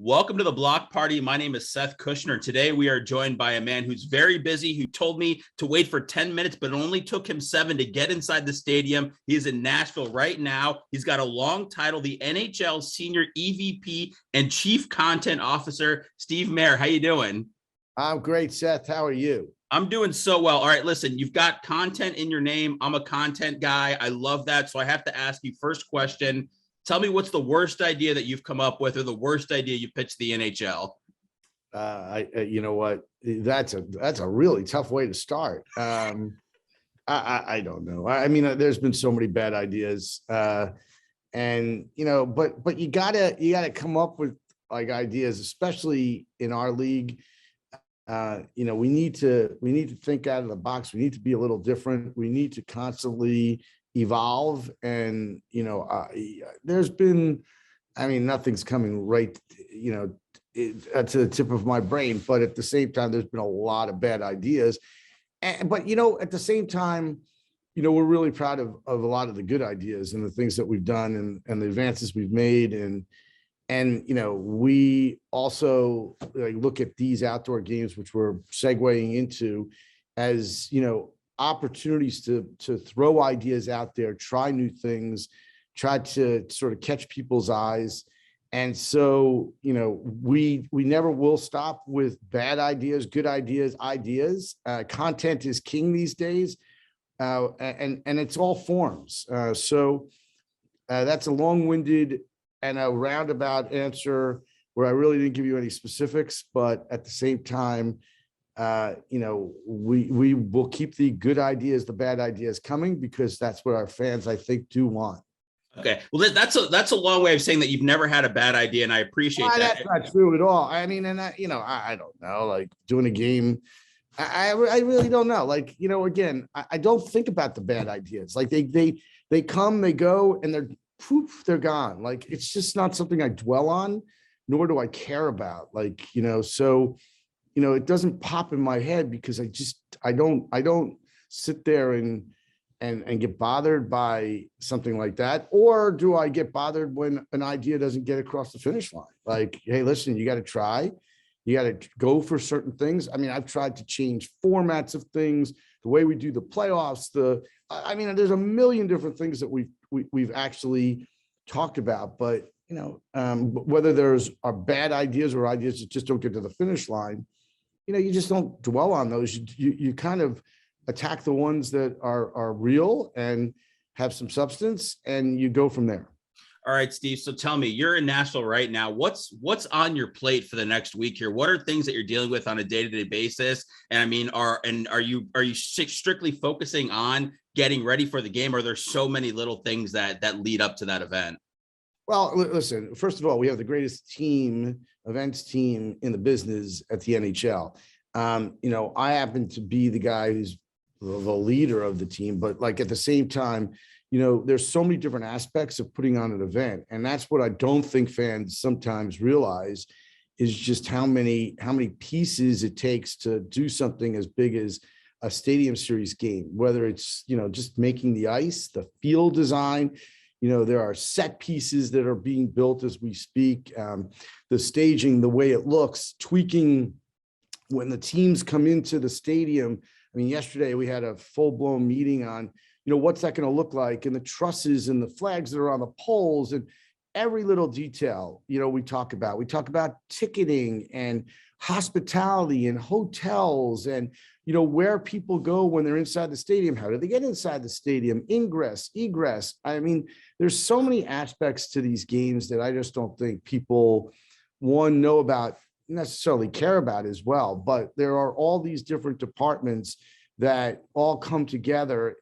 Welcome to the Block Party. My name is Seth Kushner. Today we are joined by a man who's very busy, who told me to wait for 10 minutes, but it only took him 7 to get inside the stadium. He's in Nashville right now. He's got a long title, the NHL Senior EVP and Chief Content Officer, Steve Mayer. How you doing? I'm great, Seth. How are you? I'm doing so well. All right, listen, you've got content in your name. I'm a content guy. I love that. So I have to ask you first question. Tell me what's the worst idea that you've come up with or the worst idea you pitched the NHL? You know what? That's a really tough way to start. I don't know. I mean, there's been so many bad ideas, and but you gotta come up with like ideas, especially in our league. We need to think out of the box. We need to be a little different. We need to constantly evolve, and there's been, I mean, nothing's coming right to the tip of my brain, but at the same time there's been a lot of bad ideas, but at the same time we're really proud of a lot of the good ideas and the things that we've done and the advances we've made, and we also look at these outdoor games, which we're segueing into, as opportunities to throw ideas out there, try new things, try to sort of catch people's eyes. And so, we never will stop with bad ideas, good ideas. Content is king these days, and it's all forms. So that's a long-winded and a roundabout answer where I really didn't give you any specifics, but at the same time, we will keep the good ideas, the bad ideas coming, because that's what our fans, I think, do want. Okay, well, that's a long way of saying that you've never had a bad idea, and I appreciate that. That's not true at all. I mean, and I don't know, like doing a game, I really don't know. Like, again, I don't think about the bad ideas. Like they come, they go, and they're gone. Like, it's just not something I dwell on, nor do I care about. Like, so. It doesn't pop in my head because I don't sit there and get bothered by something like that. Or do I get bothered when an idea doesn't get across the finish line? Like, hey, listen, you got to try, you got to go for certain things. I mean, I've tried to change formats of things, the way we do the playoffs, there's a million different things that we've actually talked about, but whether there's are bad ideas or ideas that just don't get to the finish line, you just don't dwell on those. You kind of attack the ones that are real and have some substance, and you go from there. All right, Steve. So tell me, you're in Nashville right now. What's on your plate for the next week here? What are things that you're dealing with on a day-to-day basis? And I mean, are you strictly focusing on getting ready for the game, or are there so many little things that lead up to that event? Well, listen, first of all, we have the greatest events team in the business at the NHL. I happen to be the guy who's the leader of the team, but like at the same time, there's so many different aspects of putting on an event. And that's what I don't think fans sometimes realize, is just how many pieces it takes to do something as big as a stadium series game, whether it's, just making the ice, the field design. There are set pieces that are being built as we speak. The staging, the way it looks, tweaking when the teams come into the stadium. I mean, yesterday we had a full-blown meeting on, what's that going to look like, and the trusses and the flags that are on the poles, and every little detail, we talk about. We talk about ticketing and hospitality and hotels, and where people go when they're inside the stadium. How do they get inside the stadium? Ingress, egress. I mean, there's so many aspects to these games that I just don't think people, know about, necessarily care about as well. But there are all these different departments that all come together.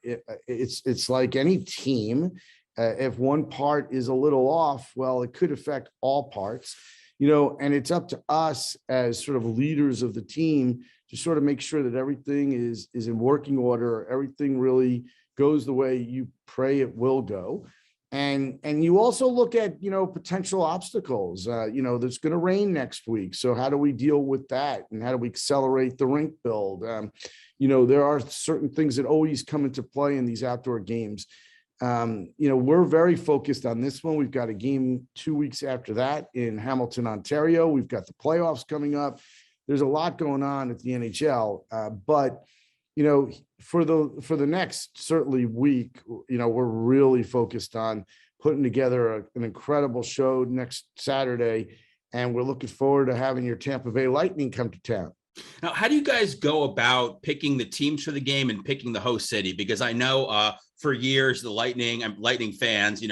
It's like any team. If one part is a little off, well, it could affect all parts, and it's up to us as sort of leaders of the team to sort of make sure that everything is in working order, everything really goes the way you pray it will go. And you also look at, potential obstacles. There's going to rain next week. So how do we deal with that? And how do we accelerate the rink build? There are certain things that always come into play in these outdoor games. We're very focused on this one. We've got a game 2 weeks after that in Hamilton, Ontario. We've got the playoffs coming up. There's a lot going on at the NHL, but for the next certainly week, we're really focused on putting together an incredible show next Saturday, and we're looking forward to having your Tampa Bay Lightning come to town. Now, how do you guys go about picking the teams for the game and picking the host city? Because I know for years the Lightning fans,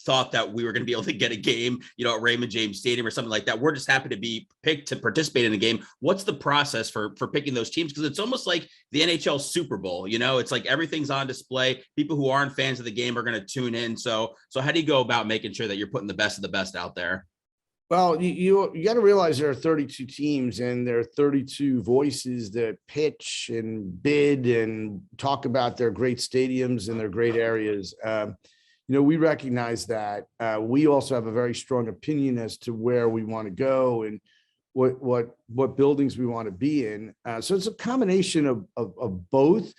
thought that we were going to be able to get a game, at Raymond James Stadium or something like that. We're just happy to be picked to participate in the game. What's the process for picking those teams? Because it's almost like the NHL Super Bowl. It's like everything's on display. People who aren't fans of the game are going to tune in. So how do you go about making sure that you're putting the best of the best out there? Well, you got to realize there are 32 teams and there are 32 voices that pitch and bid and talk about their great stadiums and their great areas. We recognize that. We also have a very strong opinion as to where we want to go and what buildings we want to be in. So it's a combination of both.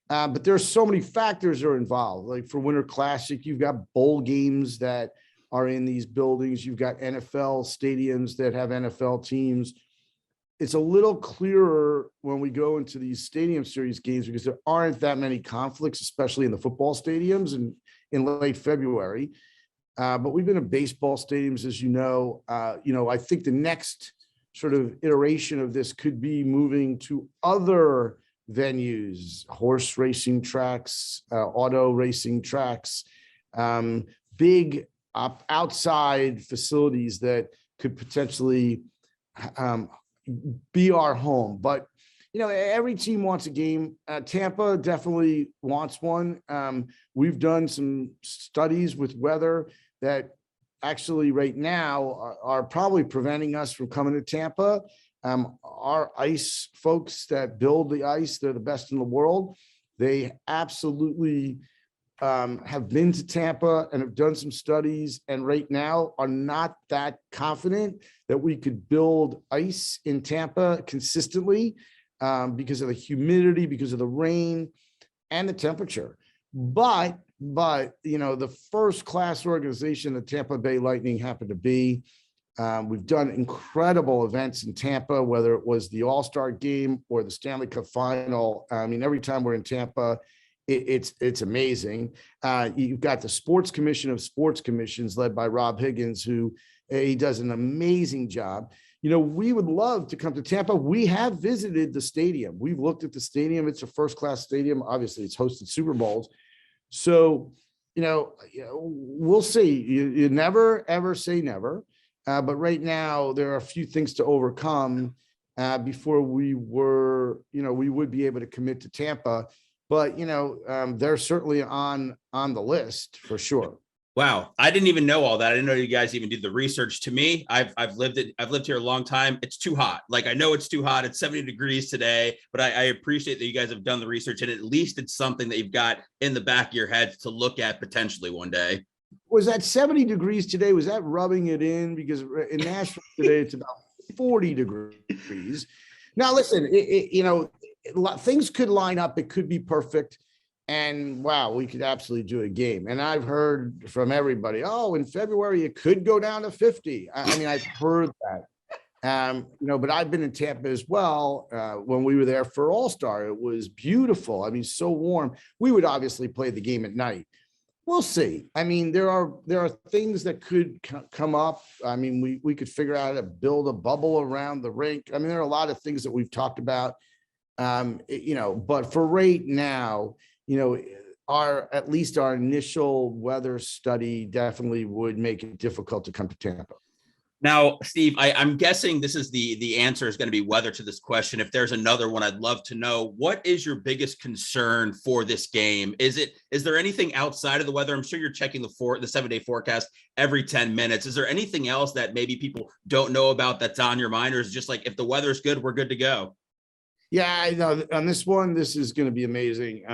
But there's so many factors that are involved. Like for Winter Classic, you've got bowl games that are in these buildings. You've got NFL stadiums that have NFL teams. It's a little clearer when we go into these stadium series games because there aren't that many conflicts, especially in the football stadiums and in late February. But we've been in baseball stadiums, as you know. I think the next sort of iteration of this could be moving to other venues, horse racing tracks, auto racing tracks, big outside facilities that could potentially be our home. But every team wants a game. Tampa definitely wants one. We've done some studies with weather that actually right now are probably preventing us from coming to Tampa. Our ice folks that build the ice, they're the best in the world. They absolutely have been to Tampa and have done some studies, and right now are not that confident that we could build ice in Tampa consistently because of the humidity, because of the rain and the temperature. But the first class organization the Tampa Bay Lightning happened to be. We've done incredible events in Tampa, whether it was the All-Star game or the Stanley Cup final. Every time we're in Tampa, it's amazing. You've got the Sports Commission of Sports Commissions led by Rob Higgins, who he does an amazing job. We would love to come to Tampa. We have visited the stadium. We've looked at the stadium. It's a first-class stadium. Obviously, it's hosted Super Bowls. So, we'll see. You never, ever say never. But right now, there are a few things to overcome before we would be able to commit to Tampa. But, they're certainly on the list for sure. Wow. I didn't even know all that. I didn't know you guys even did the research. To me, I've lived here a long time. It's too hot. Like, I know it's too hot. It's 70 degrees today, but I appreciate that you guys have done the research, and at least it's something that you've got in the back of your head to look at potentially one day. Was that 70 degrees today? Was that rubbing it in? Because in Nashville today, it's about 40 degrees. Now, listen, things could line up. It could be perfect. And wow, we could absolutely do a game. And I've heard from everybody, in February, it could go down to 50. I've heard that. But I've been in Tampa as well. When we were there for All-Star, it was beautiful. So warm. We would obviously play the game at night. We'll see. There are things that could come up. We could figure out how to build a bubble around the rink. There are a lot of things that we've talked about. But for right now, at least our initial weather study definitely would make it difficult to come to Tampa. Now, Steve, I'm guessing this is the answer is going to be weather to this question. If there's another one, I'd love to know, what is your biggest concern for this game? Is there anything outside of the weather? I'm sure you're checking the 7-day forecast every 10 minutes. Is there anything else that maybe people don't know about that's on your mind, or is it just like, if the weather's good, we're good to go? Yeah, I know on this one, this is going to be amazing.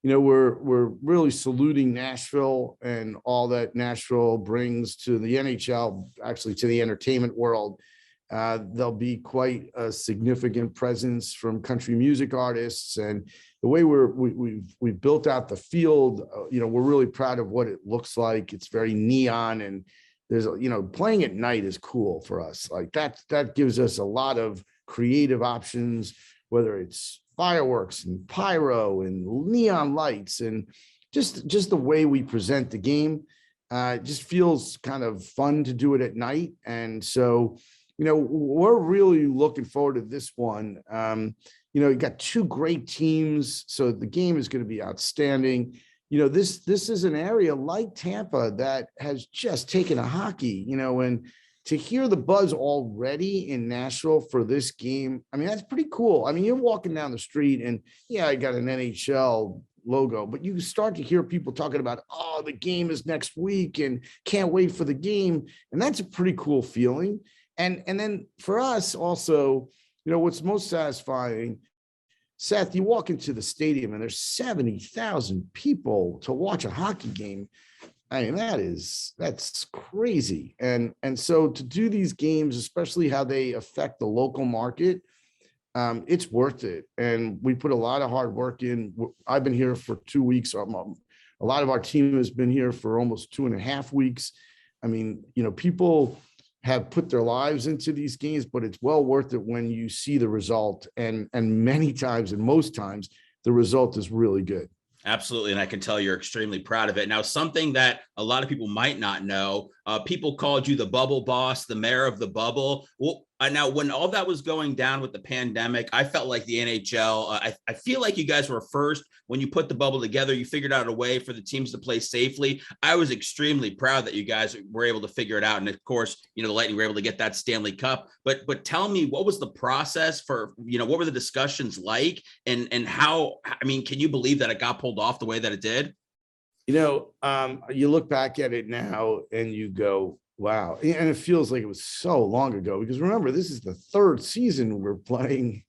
We're really saluting Nashville and all that Nashville brings to the NHL, actually to the entertainment world. There'll be quite a significant presence from country music artists, and the way we've built out the field, we're really proud of what it looks like. It's very neon, and there's, playing at night is cool for us. Like that gives us a lot of creative options, whether it's fireworks and pyro and neon lights, and just the way we present the game. Just feels kind of fun to do it at night. And so, we're really looking forward to this one. You got two great teams, so the game is going to be outstanding. This is an area like Tampa that has just taken a hockey, and to hear the buzz already in Nashville for this game, I mean, that's pretty cool. I mean, you're walking down the street and I got an NHL logo, but you start to hear people talking about, oh, the game is next week and can't wait for the game. And that's a pretty cool feeling. And then for us also, what's most satisfying, Seth, you walk into the stadium and there's 70,000 people to watch a hockey game. I mean, that's crazy. And so to do these games, especially how they affect the local market, it's worth it. And we put a lot of hard work in. I've been here for 2 weeks. A lot of our team has been here for almost 2.5 weeks. I mean, people have put their lives into these games, but it's well worth it when you see the result. And many times, and most times, the result is really good. Absolutely. And I can tell you're extremely proud of it. Now, something that a lot of people might not know, people called you the bubble boss, the mayor of the bubble. Well, now, when all that was going down with the pandemic, I felt like the NHL, I feel like you guys were first when you put the bubble together. You figured out a way for the teams to play safely. I was extremely proud that you guys were able to figure it out. And of course, the Lightning were able to get that Stanley Cup. But tell me, what was the process for, what were the discussions like, and how, I mean, can you believe that it got pulled off the way that it did? You look back at it now and you go, wow. And it feels like it was so long ago, because remember, this is the third season we're playing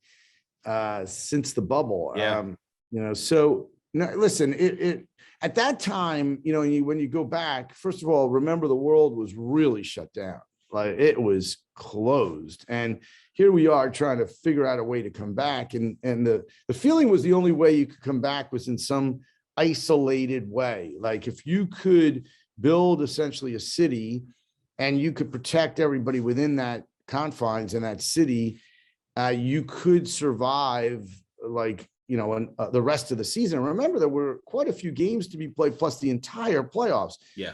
since the bubble. Yeah. So no, listen, it at that time, when you go back, first of all, remember the world was really shut down. Like, it was closed. And here we are trying to figure out a way to come back. And the feeling was the only way you could come back was in some isolated way. Like, if you could build essentially a city and you could protect everybody within that confines in that city, you could survive, like, the rest of the season. Remember, there were quite a few games to be played, plus the entire playoffs. Yeah.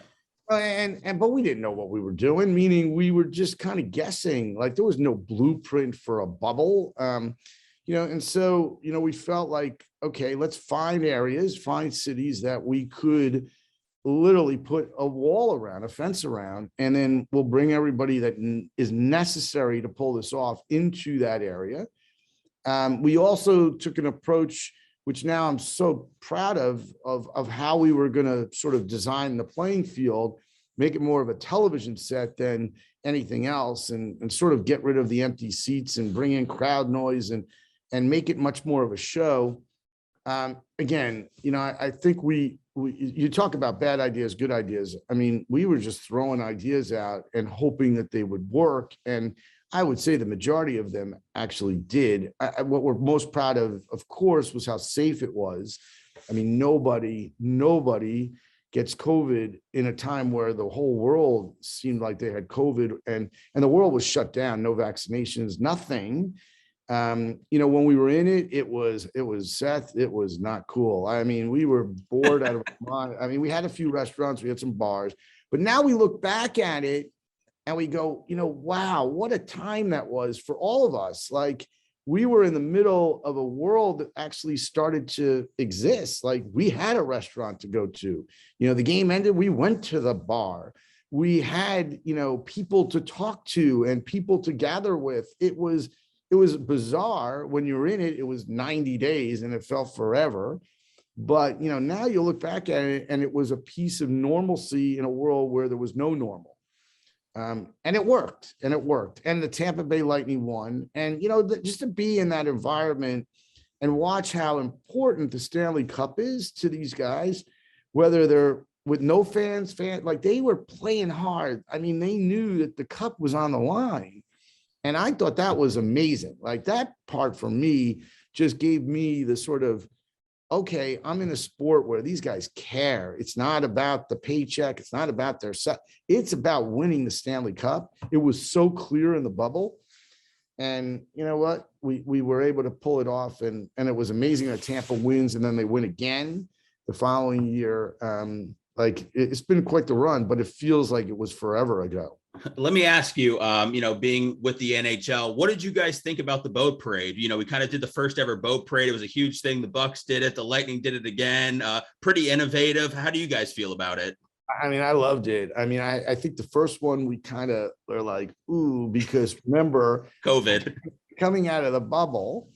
But we didn't know what we were doing, meaning we were just kind of guessing. Like, there was no blueprint for a bubble. And so, we felt like, okay, let's find cities that we could literally put a wall around, a fence around, and then we'll bring everybody that is necessary to pull this off into that area. We also took an approach, which now I'm so proud of how we were going to sort of design the playing field, make it more of a television set than anything else, and sort of get rid of the empty seats and bring in crowd noise and make it much more of a show. Again, I think you talk about bad ideas, good ideas. I mean, we were just throwing ideas out and hoping that they would work. And I would say the majority of them actually did. What we're most proud of course, was how safe it was. I mean, nobody gets COVID in a time where the whole world seemed like they had COVID and the world was shut down, no vaccinations, nothing. When we were in it, it was Seth, it was not cool. I mean, we were bored out of our mind. I mean, we had a few restaurants, we had some bars, but now we look back at it and we go, wow, what a time that was for all of us. Like, we were in the middle of a world that actually started to exist. Like, we had a restaurant to go to, the game ended, we went to the bar. We had, people to talk to and people to gather with. It was bizarre. When you were in it, it was 90 days and it felt forever. But, now you look back at it and it was a piece of normalcy in a world where there was no normal. And it worked. And the Tampa Bay Lightning won. And, just to be in that environment and watch how important the Stanley Cup is to these guys, whether they're with no fans, like, they were playing hard. I mean, they knew that the cup was on the line. And I thought that was amazing. Like that part for me just gave me the sort of, okay, I'm in a sport where these guys care. It's not about the paycheck. It's not about their set. It's about winning the Stanley Cup. It was so clear in the bubble. And you know what? We were able to pull it off, and it was amazing that Tampa wins, and then they win again the following year. Like it's been quite the run, but it feels like it was forever ago. Let me ask you, being with the NHL, what did you guys think about the boat parade? We kind of did the first ever boat parade. It was a huge thing. The Bucks did it. The Lightning did it again. Pretty innovative. How do you guys feel about it? I mean, I loved it. I mean, I think the first one we kind of were like, ooh, because remember COVID coming out of the bubble,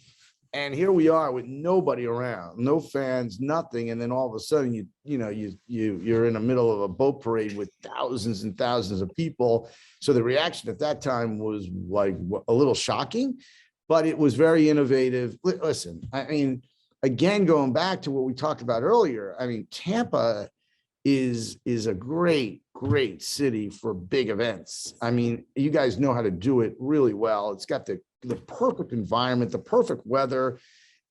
and here we are with nobody around, no fans, nothing, and then all of a sudden you're in the middle of a boat parade with thousands and thousands of people. So the reaction at that time was like a little shocking, but it was very innovative. Listen, I mean, again, going back to what we talked about earlier, I mean, Tampa is a great city for big events. I mean, you guys know how to do it really well. It's got the perfect environment, the perfect weather.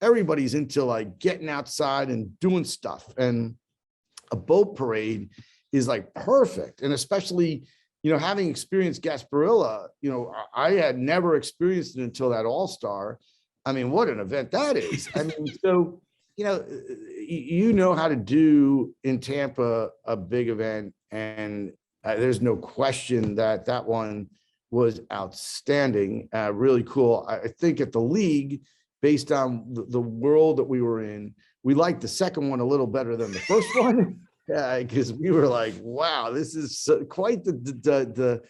Everybody's into like getting outside and doing stuff. And a boat parade is like perfect. And especially, having experienced Gasparilla, I had never experienced it until that All-Star. I mean, what an event that is. I mean, so, you know how to do in Tampa a big event, and there's no question that one was outstanding, really cool. I think at the league, based on the world that we were in, we liked the second one a little better than the first one, because we were like, wow, this is quite the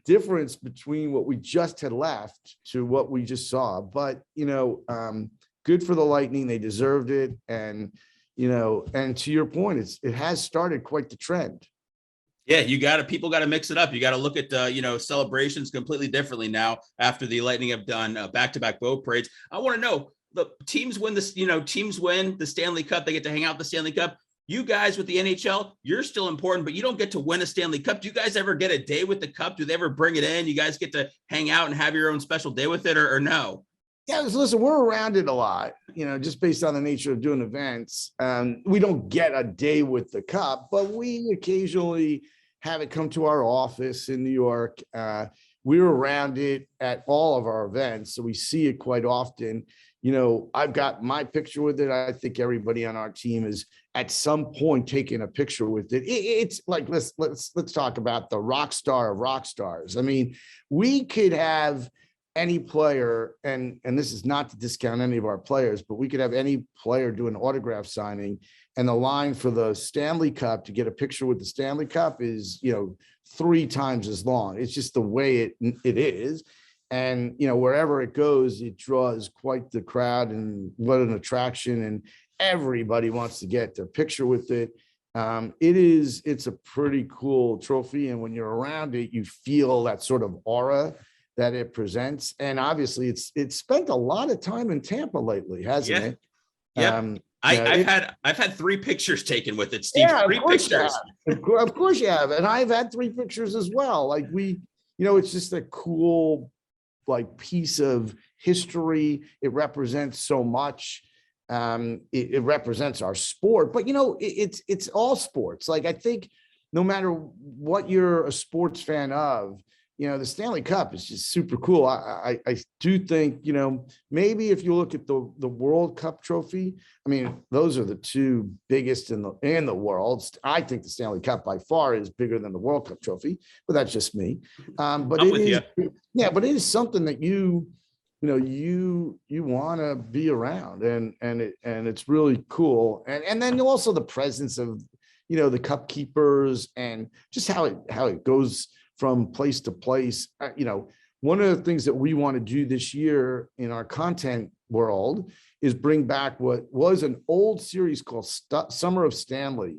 difference between what we just had left to what we just saw. But good for the Lightning. They deserved it. And, and to your point, it has started quite the trend. Yeah, people got to mix it up. You got to look at, celebrations completely differently now after the Lightning have done back-to-back boat parades. I want to know, the teams win this, teams win the Stanley Cup. They get to hang out the Stanley Cup. You guys with the NHL, you're still important, but you don't get to win a Stanley Cup. Do you guys ever get a day with the cup? Do they ever bring it in? You guys get to hang out and have your own special day with it, or no? Yeah, listen, we're around it a lot, just based on the nature of doing events. We don't get a day with the cup, but we occasionally have it come to our office in New York. We're around it at all of our events, so we see it quite often. I've got my picture with it. I think everybody on our team is at some point taking a picture with it. It's like, let's talk about the rock star of rock stars. I mean, we could have any player, and this is not to discount any of our players, but we could have any player do an autograph signing, and the line for the Stanley Cup to get a picture with the Stanley Cup is, 3 times as long. It's just the way it is. And, wherever it goes, it draws quite the crowd, and what an attraction. And everybody wants to get their picture with it. It's a pretty cool trophy. And when you're around it, you feel that sort of aura that it presents. And obviously it's spent a lot of time in Tampa lately, hasn't it? Yeah. I've had 3 pictures taken with it, Steve. Yeah, 3 pictures. Of course you have. And I've had 3 pictures as well. Like it's just a cool like piece of history. It represents so much. It represents our sport, but it's all sports. Like I think no matter what you're a sports fan of, the Stanley Cup is just super cool. I do think, maybe if you look at the World Cup trophy, I mean, those are the 2 biggest in the world. I think the Stanley Cup by far is bigger than the World Cup trophy, but that's just me. But I'm with you. Yeah, but it is something that you want to be around, and it's really cool. And then also the presence of, the cup keepers, and just how it goes from place to place. One of the things that we want to do this year in our content world is bring back what was an old series called Summer of Stanley.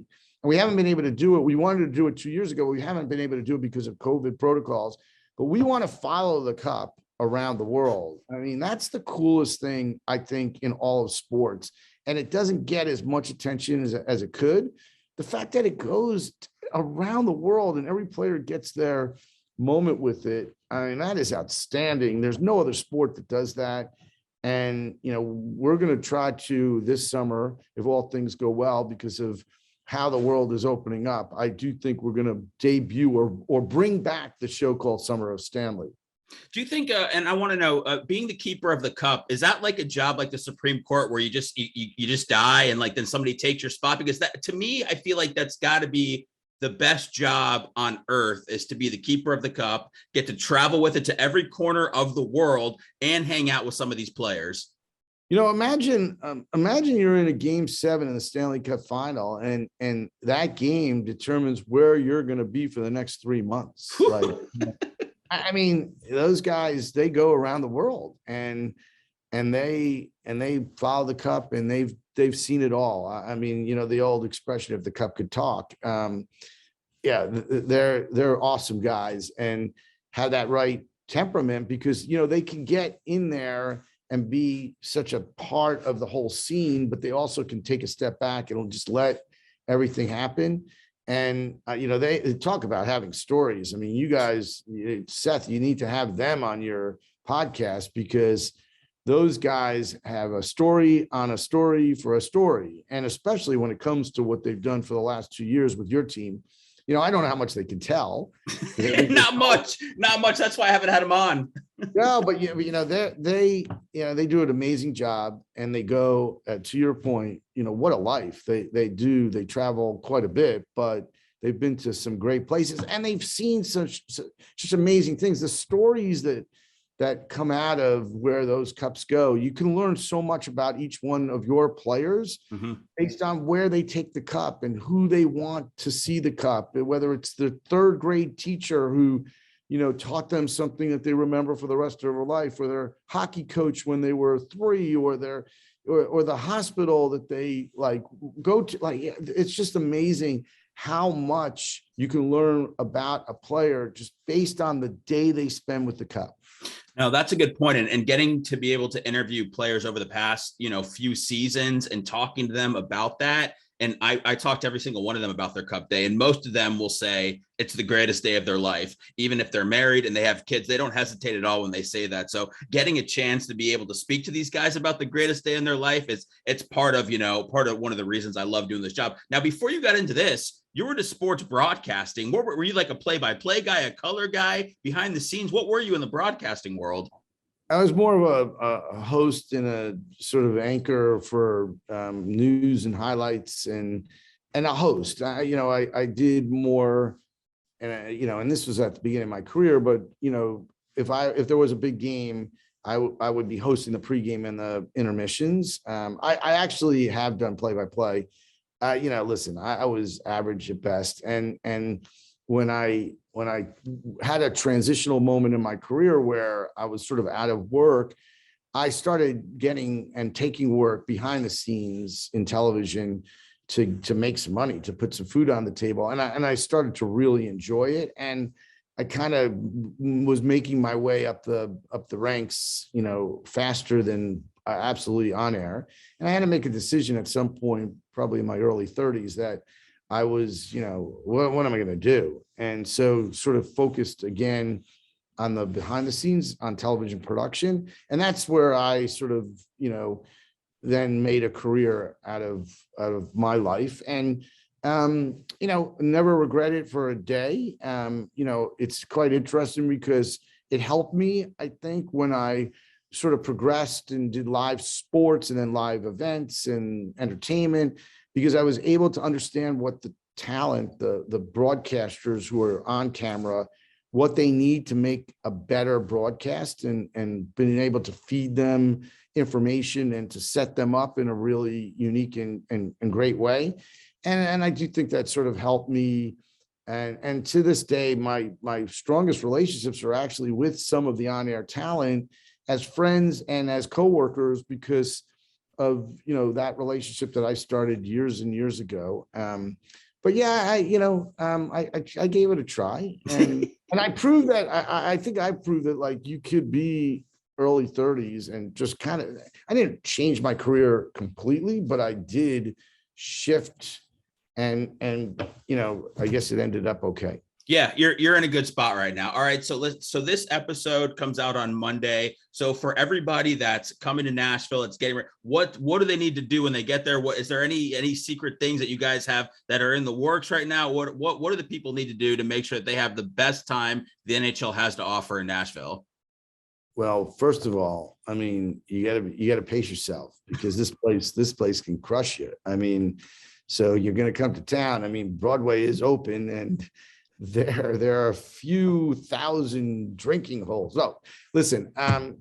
And we haven't been able to do it. We wanted to do it 2 years ago. We haven't been able to do it because of COVID protocols, but we want to follow the cup around the world. I mean, that's the coolest thing, I think, in all of sports. And it doesn't get as much attention as it could. The fact that it goes around the world and every player gets their moment with it. I mean, that is outstanding. There's no other sport that does that. And, we're going to try to this summer, if all things go well, because of how the world is opening up, I do think we're going to debut or bring back the show called Summer of Stanley. Do you think, and I want to know, being the keeper of the cup, is that like a job like the Supreme Court where you just die and like then somebody takes your spot? Because that, to me, I feel like that's got to be the best job on earth, is to be the keeper of the cup, get to travel with it to every corner of the world and hang out with some of these players. Imagine you're in a game 7 in the Stanley Cup final, and that game determines where you're going to be for the next 3 months. Like, I mean, those guys, they go around the world and they follow the cup, and they've seen it all. I mean, the old expression, if the cup could talk. Yeah, they're awesome guys and have that right temperament, because they can get in there and be such a part of the whole scene, but they also can take a step back and just let everything happen. And, they talk about having stories. I mean, you guys, Seth, you need to have them on your podcast, because those guys have a story on a story for a story. And especially when it comes to what they've done for the last 2 years with your team. I don't know how much they can tell. Not much. That's why I haven't had them on. No, but they do an amazing job, and they go, to your point, what a life they do. They travel quite a bit, but they've been to some great places, and they've seen such amazing things. The stories that come out of where those cups go, you can learn so much about each one of your players based on where they take the cup and who they want to see the cup, whether it's the 3rd grade teacher who taught them something that they remember for the rest of their life, or their hockey coach when they were 3, or the hospital that they go to. It's just amazing how much you can learn about a player just based on the day they spend with the cup. No, that's a good point. And getting to be able to interview players over the past, few seasons and talking to them about that. And I talked to every single one of them about their cup day, and most of them will say it's the greatest day of their life. Even if they're married and they have kids, they don't hesitate at all when they say that. So getting a chance to be able to speak to these guys about the greatest day in their life it's part of one of the reasons I love doing this job. Now, before you got into this, you were into sports broadcasting. Were you like a play-by-play guy, a color guy, behind the scenes? What were you in the broadcasting world? I was more of a host and a sort of anchor for news and highlights, and a host. I did more, and this was at the beginning of my career. But if there was a big game, I would be hosting the pregame and the intermissions. I actually have done play-by-play. Listen, I was average at best, and when I had a transitional moment in my career where I was sort of out of work, I started getting and taking work behind the scenes in television to make some money, to put some food on the table. And I started to really enjoy it. And I kind of was making my way up the ranks, faster than absolutely on air. And I had to make a decision at some point, probably in my early 30s, that I was, what am I going to do? And so sort of focused again on the behind the scenes on television production. And that's where I sort of, then made a career out of my life. And, never regret it for a day. It's quite interesting because it helped me, I think, when I sort of progressed and did live sports and then live events and entertainment, because I was able to understand what the talent, the broadcasters who are on camera, what they need to make a better broadcast, and being able to feed them information and to set them up in a really unique and great way. And I do think that sort of helped me. And to this day, my strongest relationships are actually with some of the on-air talent as friends and as coworkers, because of that relationship that I started years and years ago. But yeah, I gave it a try, and I proved that. I think I proved that, like, you could be early 30s and just kind of. I didn't change my career completely, but I did shift, and I guess it ended up okay. Yeah, you're in a good spot right now. All right, so this episode comes out on Monday. So for everybody that's coming to Nashville, it's getting what do they need to do when they get there? What is there any secret things that you guys have that are in the works right now? What do the people need to do to make sure that they have the best time the NHL has to offer in Nashville? Well, first of all, I mean, you gotta pace yourself because this place can crush you. I mean, so you're gonna come to town. I mean, Broadway is open and there are a few thousand drinking holes. So listen,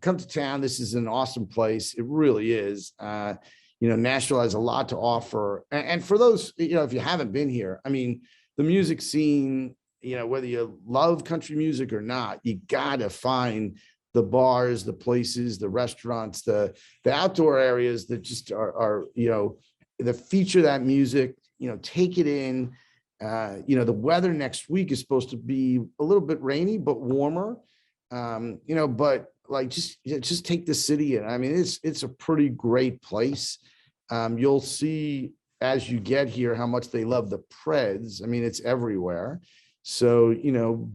come to town. This is an awesome place. It really is. Nashville has a lot to offer. And for those, if you haven't been here, I mean, the music scene, whether you love country music or not, you gotta find the bars, the places, the restaurants, the outdoor areas that just are that feature that music. Take it in. The weather next week is supposed to be a little bit rainy but warmer. But like just take the city in. I mean, it's a pretty great place. You'll see as you get here how much they love the Preds. I mean, it's everywhere. So,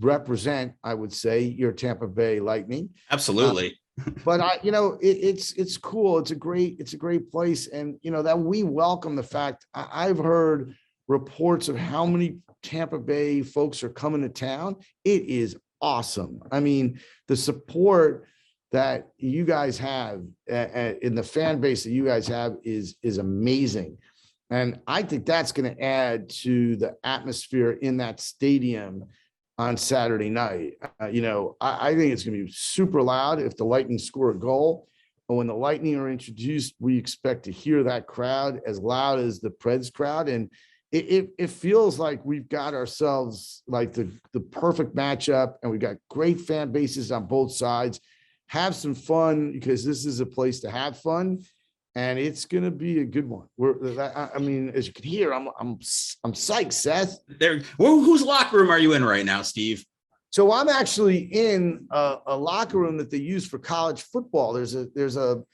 represent, I would say, your Tampa Bay Lightning. Absolutely. But it's cool. It's a great place. And, that we welcome the fact I've heard reports of how many Tampa Bay folks are coming to town. It is awesome. I mean, the support that you guys have in the fan base that you guys have is think and I think that's going to add to the atmosphere in that stadium on Saturday night. I think it's going to be super loud if the Lightning score a goal. But when the Lightning are introduced, we expect to hear that crowd as loud as the Preds crowd. And it feels like we've got ourselves like the perfect matchup, and we've got great fan bases on both sides. Have some fun because this is a place to have fun. And it's going to be a good one. I mean, as you can hear, I'm psyched, Seth. Whose locker room are you in right now, Steve? So I'm actually in a locker room that they use for college football. There's the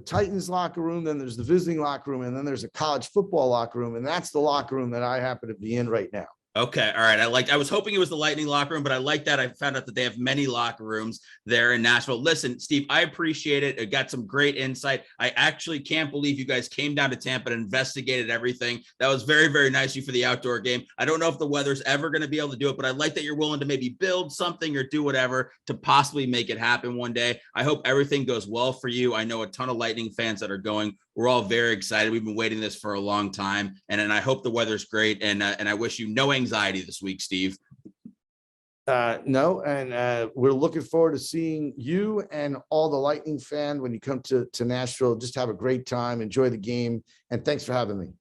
Titans locker room, then there's the visiting locker room, and then there's a college football locker room, and that's the locker room that I happen to be in right now. Okay. All right. I was hoping it was the Lightning locker room, but I like that. I found out that they have many locker rooms there in Nashville. Listen, Steve, I appreciate it. It got some great insight. I actually can't believe you guys came down to Tampa and investigated everything. That was very, very nice of you for the outdoor game. I don't know if the weather's ever going to be able to do it, but I like that you're willing to maybe build something or do whatever to possibly make it happen one day. I hope everything goes well for you. I know a ton of Lightning fans that are going. We're all very excited. We've been waiting this for a long time, and I hope the weather's great. And I wish you no anxiety this week, Steve. No, and we're looking forward to seeing you and all the Lightning fan when you come to Nashville. Just have a great time, enjoy the game, and thanks for having me.